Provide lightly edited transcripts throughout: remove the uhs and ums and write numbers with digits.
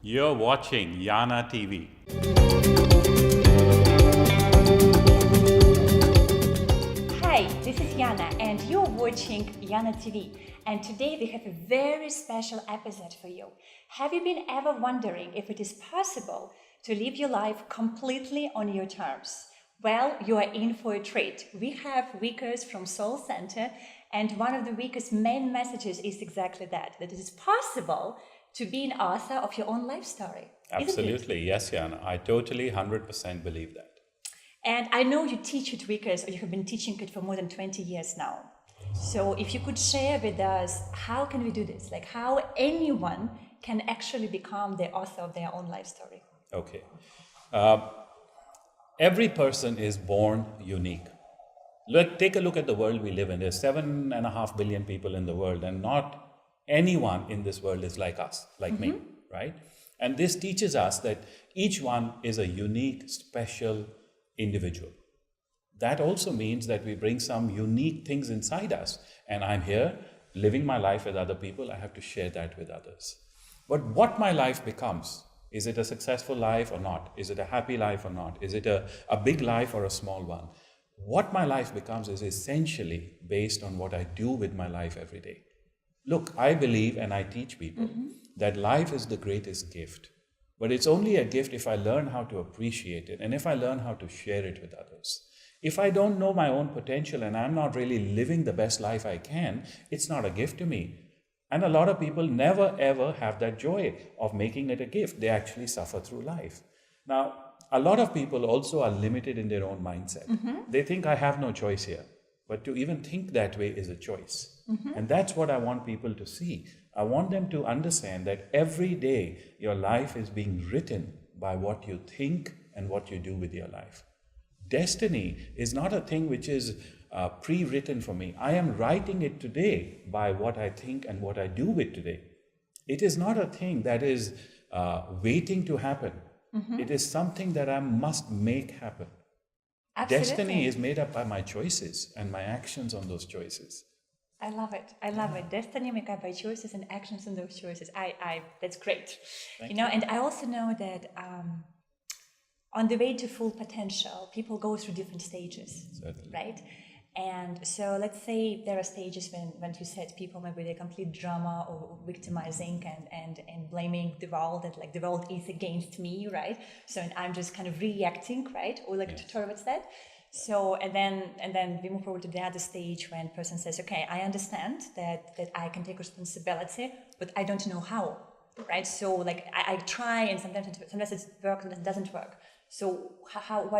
You're watching YanaTV. Hi, this is Yana and you're watching YanaTV. And today we have a very special episode for you. Have you been ever wondering if it is possible to live your life completely on your terms? Well, you are in for a treat. We have Vikas from Soul Center, and one of the Vikas' main messages is exactly that it is possible to be an author of your own life story. Absolutely, yes, Yana. I totally 100% believe that. And I know you teach it, Vikas, or you have been teaching it for more than 20 years now. So if you could share with us, how can we do this? Like how anyone can actually become the author of their own life story. Okay. Every person is born unique. Take a look at the world we live in. There's 7.5 billion people in the world, and not anyone in this world is like us, like me, right? And this teaches us that each one is a unique, special individual. That also means that we bring some unique things inside us. And I'm here living my life with other people. I have to share that with others. But what my life becomes, is it a successful life or not? Is it a happy life or not? Is it a big life or a small one? What my life becomes is essentially based on what I do with my life every day. Look, I believe and I teach people that life is the greatest gift. But it's only a gift if I learn how to appreciate it and if I learn how to share it with others. If I don't know my own potential and I'm not really living the best life I can, it's not a gift to me. And a lot of people never ever have that joy of making it a gift. They actually suffer through life. Now, a lot of people also are limited in their own mindset. They think I have no choice here. But to even think that way is a choice. And that's what I want people to see. I want them to understand that every day your life is being written by what you think and what you do with your life. Destiny is not a thing which is pre-written for me. I am writing it today by what I think and what I do with today. It is not a thing that is waiting to happen. It is something that I must make happen. Absolutely. Destiny is made up by my choices and my actions on those choices. I love it. I love it. Destiny made up by choices and actions on those choices. That's great. Thank you. And I also know that on the way to full potential, people go through different stages. Certainly. Right? And so let's say there are stages when you said people maybe they complete drama or victimizing and blaming the world, that like the world is against me, right? So and I'm just kind of reacting, right? Or like towards that. So and then we move forward to the other stage when a person says, okay, I understand that I can take responsibility, but I don't know how, right? So like I try and sometimes it works, sometimes it doesn't work. So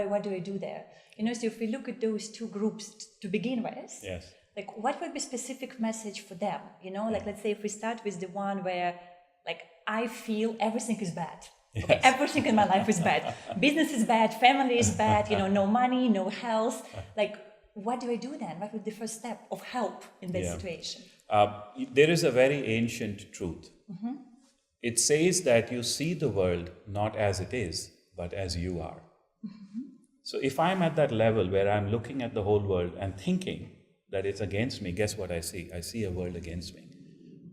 what do I do there? So if we look at those two groups to begin with, Yes. like what would be specific message for them? Like let's say if we start with the one where like I feel everything is bad. Yes. Okay, everything in my life is bad. Business is bad, family is bad, no money, no health. Like what do I do then? What would be the first step of help in this situation? There is a very ancient truth. It says that you see the world not as it is, but as you are. So if I'm at that level where I'm looking at the whole world and thinking that it's against me, guess what I see? I see a world against me.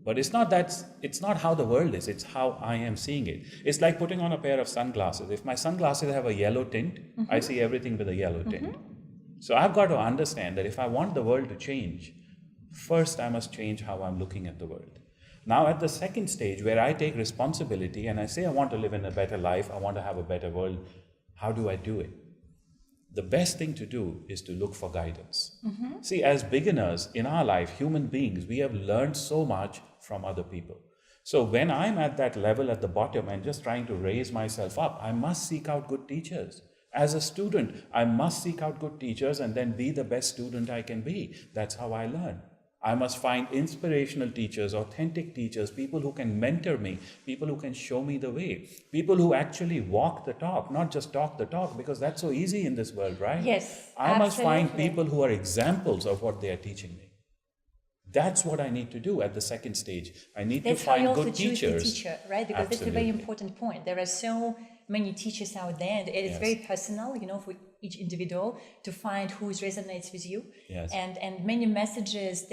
But it's not how the world is, it's how I am seeing it. It's like putting on a pair of sunglasses. If my sunglasses have a yellow tint, I see everything with a yellow tint. So I've got to understand that if I want the world to change, first I must change how I'm looking at the world. Now at the second stage where I take responsibility and I say I want to live in a better life, I want to have a better world, how do I do it? The best thing to do is to look for guidance. See, as beginners in our life, human beings, we have learned so much from other people. So when I'm at that level at the bottom and just trying to raise myself up, I must seek out good teachers. As a student, I must seek out good teachers and then be the best student I can be. That's how I learn. I must find inspirational teachers, authentic teachers, people who can mentor me, people who can show me the way, people who actually walk the talk, not just talk the talk, because that's so easy in this world, right? Yes, I must find absolutely. people who are examples of what they are teaching me. That's what I need to do at the second stage. I need That's to find how you also good choose teachers. the teacher, right? Because that's a very Absolutely. important point. There are so many teachers out there, and it's Yes. very personal, for each individual to find who resonates with you. Yes. And many messages,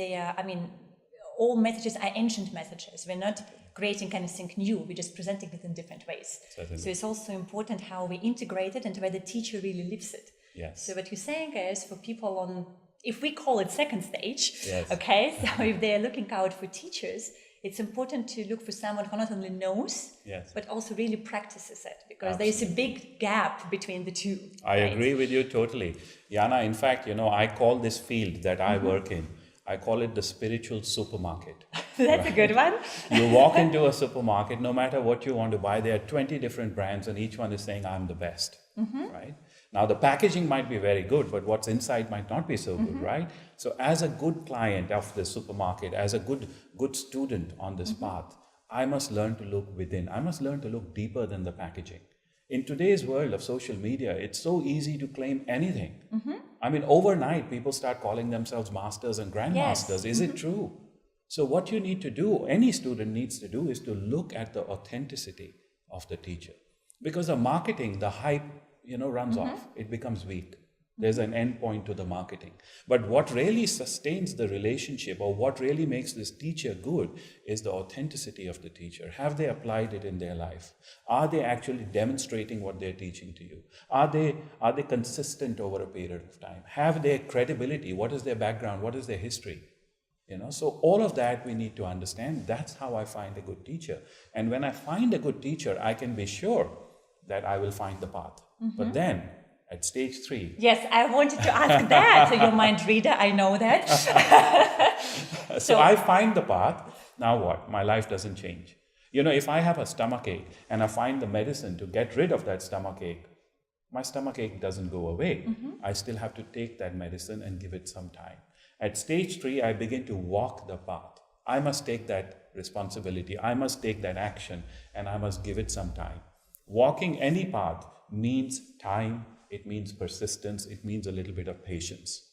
all messages are ancient messages. We're not creating anything new. We're just presenting it in different ways. Certainly. So it's also important how we integrate it and where the teacher really lives it. Yes. So what you're saying is for people on, if we call it second stage, Yes. okay, so if they're looking out for teachers, it's important to look for someone who not only knows, Yes. but also really practices it, because Absolutely. there's a big gap between the two. I agree with you totally. Yana, in fact, I call this field that I work in, I call it the spiritual supermarket. That's a good one. You walk into a supermarket, no matter what you want to buy, there are 20 different brands and each one is saying, I'm the best, right? Now, the packaging might be very good, but what's inside might not be so good, right? So as a good client of the supermarket, as a good student on this path, I must learn to look within. I must learn to look deeper than the packaging. In today's world of social media, it's so easy to claim anything. I mean, overnight, people start calling themselves masters and grandmasters. Is it true? So what you need to do, any student needs to do, is to look at the authenticity of the teacher. Because the marketing, the hype, runs off. It becomes weak. There's an end point to the marketing. But what really sustains the relationship, or what really makes this teacher good, is the authenticity of the teacher. Have they applied it in their life? Are they actually demonstrating what they're teaching to you? Are they consistent over a period of time? Have they credibility? What is their background? What is their history? So all of that we need to understand. That's how I find a good teacher. And when I find a good teacher, I can be sure that I will find the path. But then, at stage 3... Yes, I wanted to ask that. So you're a mind reader, I know that. So I find the path. Now what? My life doesn't change. If I have a stomachache and I find the medicine to get rid of that stomachache, my stomachache doesn't go away. I still have to take that medicine and give it some time. At stage 3, I begin to walk the path. I must take that responsibility. I must take that action, and I must give it some time. Walking any path means time, it means persistence, it means a little bit of patience.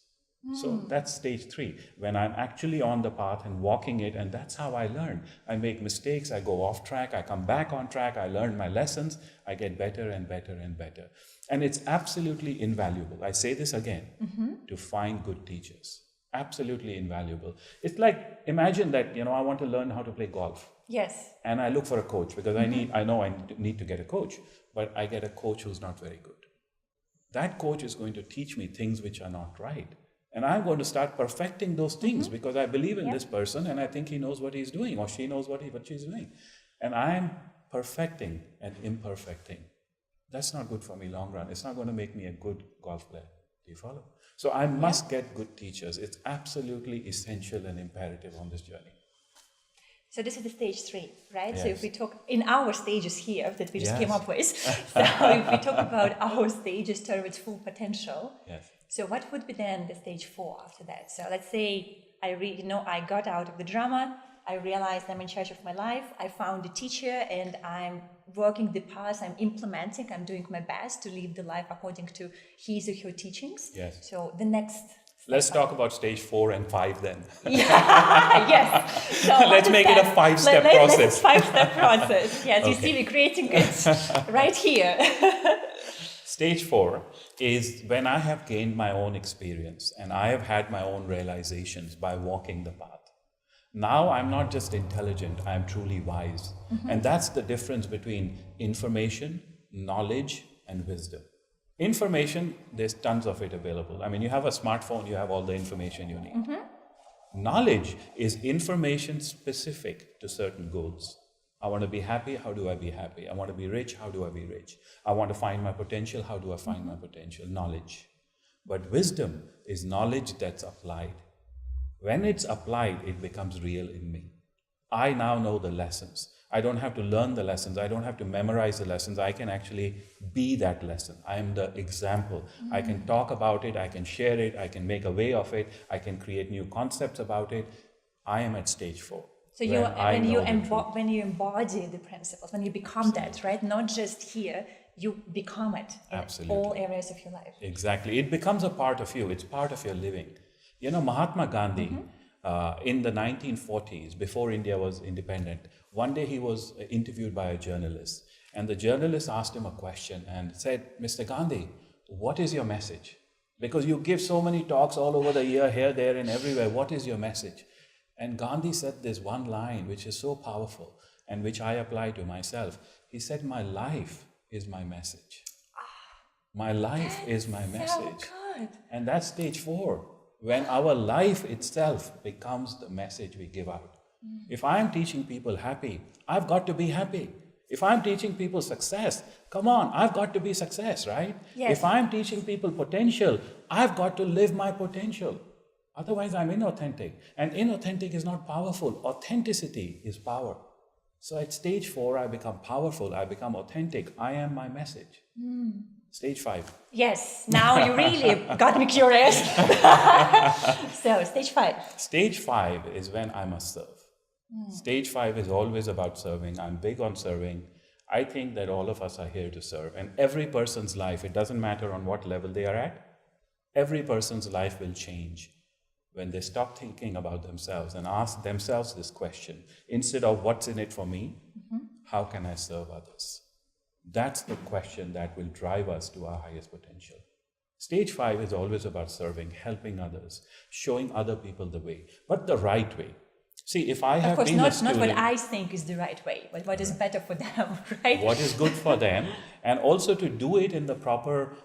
So that's stage 3, when I'm actually on the path and walking it, and that's how I learn. I make mistakes, I go off track, I come back on track, I learn my lessons, I get better and better and better. And it's absolutely invaluable. I say this again, to find good teachers. Absolutely invaluable. It's like, imagine that, I want to learn how to play golf. Yes. And I look for a coach because I know I need to get a coach, but I get a coach who's not very good. That coach is going to teach me things which are not right. And I'm going to start perfecting those things because I believe in this person and I think he knows what he's doing or she knows what she's doing. And I'm perfecting and imperfecting. That's not good for me long run. It's not going to make me a good golf player. Do you follow? So I must get good teachers. It's absolutely essential and imperative on this journey. So this is the stage 3, right? Yes. So if we talk in our stages here that we just came up with, so if we talk about our stages towards full potential, so what would be then the stage 4 after that? So let's say I got out of the drama, I realized I'm in charge of my life, I found a teacher and I'm working the path, I'm implementing, I'm doing my best to live the life according to his or her teachings. Yes. So the next... Let's talk about stage 4 and 5 then. Yes. So let's make it a 5-step process. 5-step process. Yes, you see, we're creating it right here. Stage 4 is when I have gained my own experience and I have had my own realizations by walking the path. Now I'm not just intelligent, I'm truly wise. And that's the difference between information, knowledge, and wisdom. Information, there's tons of it available. I mean, you have a smartphone, you have all the information you need. Knowledge is information specific to certain goals. I want to be happy, how do I be happy? I want to be rich, how do I be rich? I want to find my potential, how do I find my potential? Knowledge. But wisdom is knowledge that's applied. When it's applied, it becomes real in me. I now know the lessons. I don't have to learn the lessons. I don't have to memorize the lessons. I can actually be that lesson. I am the example. I can talk about it. I can share it. I can make a way of it. I can create new concepts about it. I am at stage 4. So when you embody the principles, when you become that, right? Not just here, you become it in all areas of your life. Exactly. It becomes a part of you. It's part of your living. Mahatma Gandhi, in the 1940s, before India was independent, one day he was interviewed by a journalist. And the journalist asked him a question and said, Mr. Gandhi, what is your message? Because you give so many talks all over the year, here, there, and everywhere. What is your message? And Gandhi said this one line, which is so powerful. and which I apply to myself. He said, my life is my message. My life is my message. So good. And that's stage 4, when our life itself becomes the message we give out. If I'm teaching people happy, I've got to be happy. If I'm teaching people success, come on, I've got to be success, right? Yes. If I'm teaching people potential, I've got to live my potential. Otherwise, I'm inauthentic. And inauthentic is not powerful. Authenticity is power. So at stage 4, I become powerful. I become authentic. I am my message. Stage 5. Yes, now you really got me curious. So, stage 5. Stage 5 is when I must serve. Stage 5 is always about serving. I'm big on serving. I think that all of us are here to serve. And every person's life, it doesn't matter on what level they are at, every person's life will change when they stop thinking about themselves and ask themselves this question. Instead of what's in it for me, how can I serve others? That's the question that will drive us to our highest potential. Stage 5 is always about serving, helping others, showing other people the way, but the right way. See, if I have been a student... Of course, not what I think is the right way, but what is better for them, right? What is good for them, and also to do it in the proper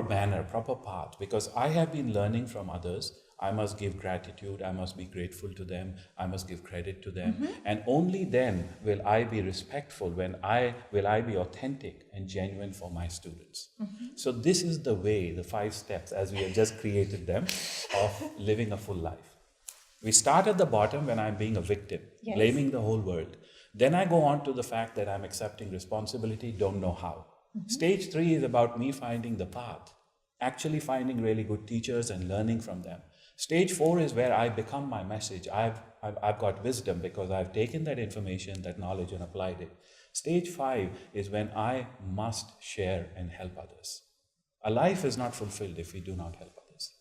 manner, proper path. Because I have been learning from others. I must give gratitude, I must be grateful to them, I must give credit to them. And only then will I be respectful, will I be authentic and genuine for my students. So this is the way, the 5 steps, as we have just created them, of living a full life. We start at the bottom when I'm being a victim, blaming the whole world. Then I go on to the fact that I'm accepting responsibility, don't know how. Stage 3 is about me finding the path, actually finding really good teachers and learning from them. Stage 4 is where I become my message. I've got wisdom because I've taken that information, that knowledge, and applied it. Stage 5 is when I must share and help others. A life is not fulfilled if we do not help others.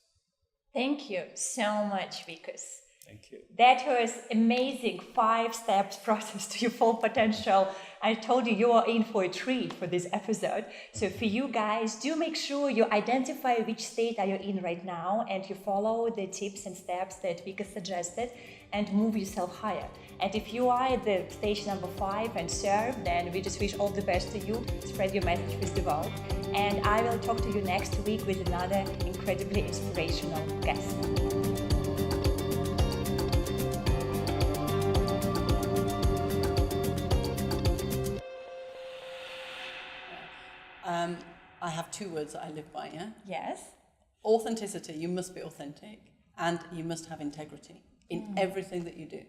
Thank you so much, Vikas. Thank you. That was amazing 5 steps process to your full potential. I told you you are in for a treat for this episode. So for you guys, do make sure you identify which state are you in right now and you follow the tips and steps that Vikas suggested and move yourself higher. And if you are at the stage number 5 and serve, then we just wish all the best to you. Spread your message with the world. And I will talk to you next week with another incredibly inspirational guest. I have 2 words that I live by, yeah? Yes. Authenticity, you must be authentic, and you must have integrity in everything that you do.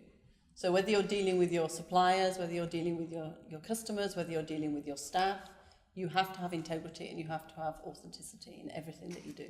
So whether you're dealing with your suppliers, whether you're dealing with your customers, whether you're dealing with your staff, you have to have integrity and you have to have authenticity in everything that you do.